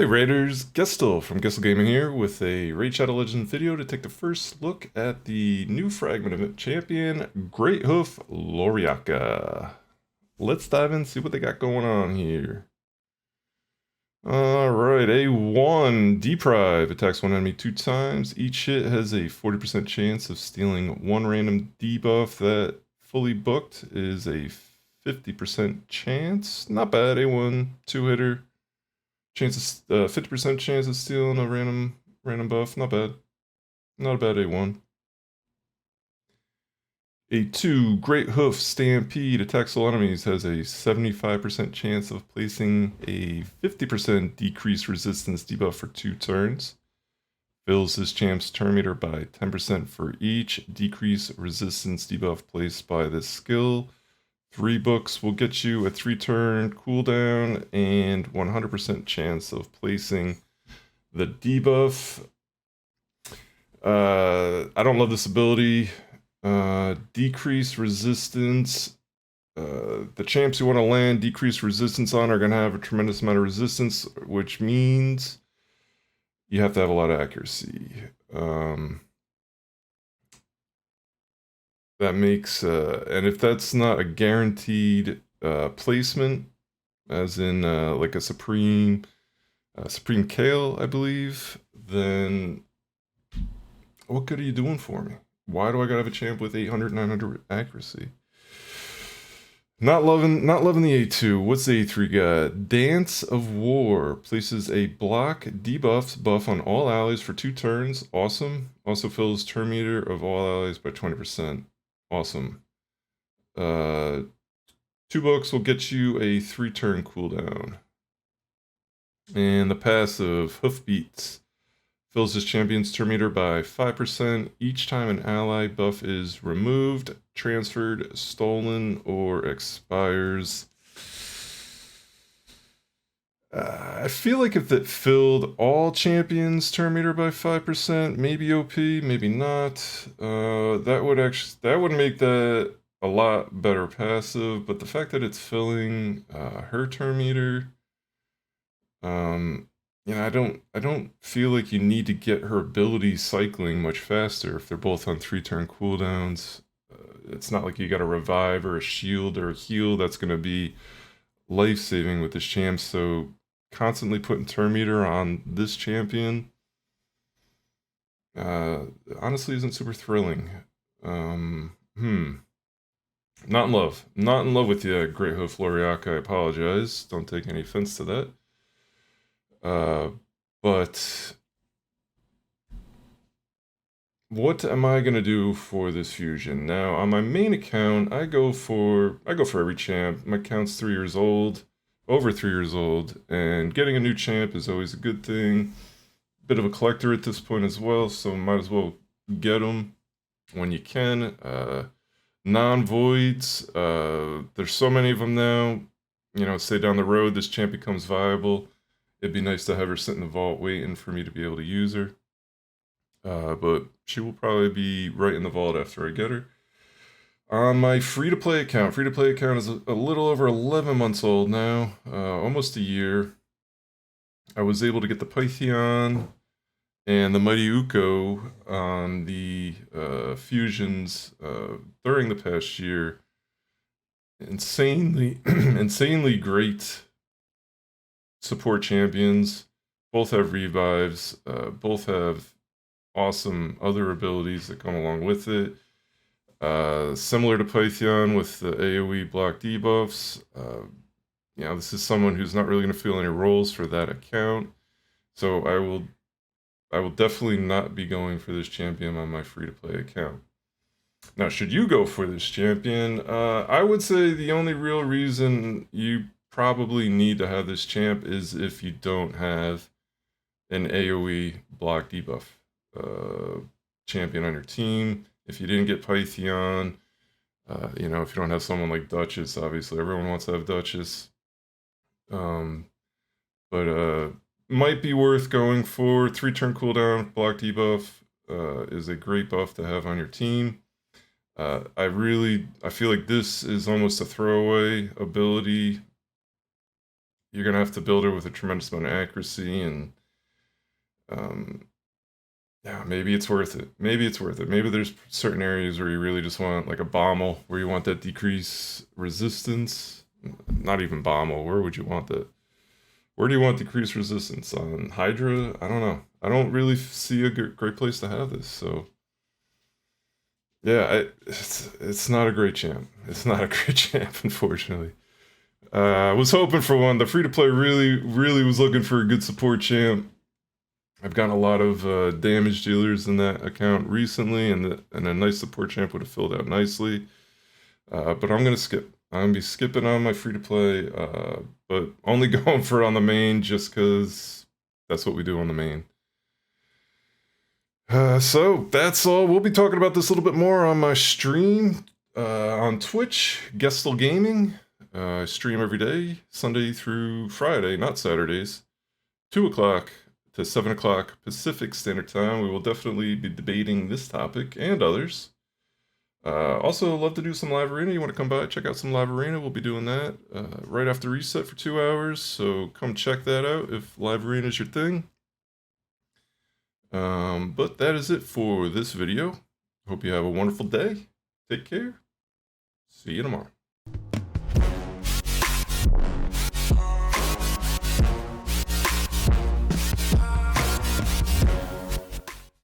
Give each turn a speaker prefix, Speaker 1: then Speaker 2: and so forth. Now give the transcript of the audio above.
Speaker 1: Hey Raiders, Gestel from Gestel Gaming here with a Raid Shadow Legends video to take the first look at the new Fragment Champion Greathoof Loriaca. Let's dive in and see what they got going on here. Alright, A1, Deprive, attacks one enemy 2 times. Each hit has a 40% chance of stealing one random debuff. That fully booked is a 50% chance. Not bad, A1, 2-hitter. Chances, 50% chance of stealing a random buff. Not bad. Not a bad A1. A2, Greathoof Stampede, attacks all enemies, has a 75% chance of placing a 50% decreased resistance debuff for 2 turns. Fills this champ's turn meter by 10% for each decreased resistance debuff placed by this skill. 3 books will get you a 3-turn cooldown and 100% chance of placing the debuff. I don't love this ability. Decrease resistance. The champs you want to land decreased resistance on are going to have a tremendous amount of resistance, which means you have to have a lot of accuracy. That makes, and if that's not a guaranteed placement, as in like a Supreme Kale, I believe, then what good are you doing for me? Why do I gotta have a champ with 800, 900 accuracy? Not loving the A2. What's the A3 got? Dance of War places a block debuffs buff on all allies for 2 turns. Awesome. Also fills turn meter of all allies by 20%. Awesome. 2 books will get you a 3-turn cooldown. And the passive, Hoofbeats, fills this champion's turn meter by 5% each time an ally buff is removed, transferred, stolen, or expires. I feel like if it filled all champions' turn meter by 5%, maybe OP, maybe not. That would make that a lot better passive. But the fact that it's filling her turn meter, I don't feel like you need to get her ability cycling much faster if they're both on 3-turn cooldowns. It's not like you got a revive or a shield or a heal that's going to be life-saving with this champ. So constantly putting turn meter on this champion honestly isn't super thrilling. Not in love. Not in love with you, Greathoof Loriaca. I apologize. Don't take any offense to that. But what am I gonna do for this fusion? Now, on my main account, I go for every champ. My account's 3 years old, over 3 years old, and getting a new champ is always a good thing. Bit of a collector at this point as well, so might as well get them when you can. Non-voids, there's so many of them now. Say down the road this champ becomes viable. It'd be nice to have her sit in the vault waiting for me to be able to use her. But she will probably be right in the vault after I get her. On my free-to-play account is a little over 11 months old now, almost a year. I was able to get the Pytheon and the Mighty Uko on the fusions during the past year. Insanely great support champions. Both have revives, both have awesome other abilities that come along with it. Similar to Pytheon with the AoE block debuffs. This is someone who's not really going to feel any roles for that account. So I will definitely not be going for this champion on my free-to-play account. Now, should you go for this champion, I would say the only real reason you probably need to have this champ is if you don't have an AoE block debuff champion on your team. If you didn't get Pytheon, if you don't have someone like Duchess, obviously everyone wants to have Duchess. But might be worth going for 3-turn cooldown. Block debuff is a great buff to have on your team. I feel like this is almost a throwaway ability you're gonna have to build her with a tremendous amount of accuracy, and yeah, maybe it's worth it. Maybe it's worth it. Maybe there's certain areas where you really just want like a Bommel, where you want that decrease resistance. Not even Bommel. Where would you want that? Where do you want decreased resistance on Hydra? I don't know. I don't really see a great place to have this. So yeah, it's not a great champ. It's not a great champ, unfortunately. I was hoping for one. The free to play really was looking for a good support champ. I've gotten a lot of damage dealers in that account recently, and a nice support champ would have filled out nicely. But I'm gonna skip. I'm gonna be skipping on my free to play, but only going for it on the main just because that's what we do on the main. So that's all. We'll be talking about this a little bit more on my stream on Twitch, Gestel Gaming. I stream every day, Sunday through Friday, not Saturdays, 2 o'clock to 7 o'clock Pacific Standard Time. We will definitely be debating this topic and others. Also, love to do some live arena. You want to come by, check out some live arena? We'll be doing that right after reset for 2 hours. So come check that out if live arena is your thing. But that is it for this video. Hope you have a wonderful day. Take care. See you tomorrow.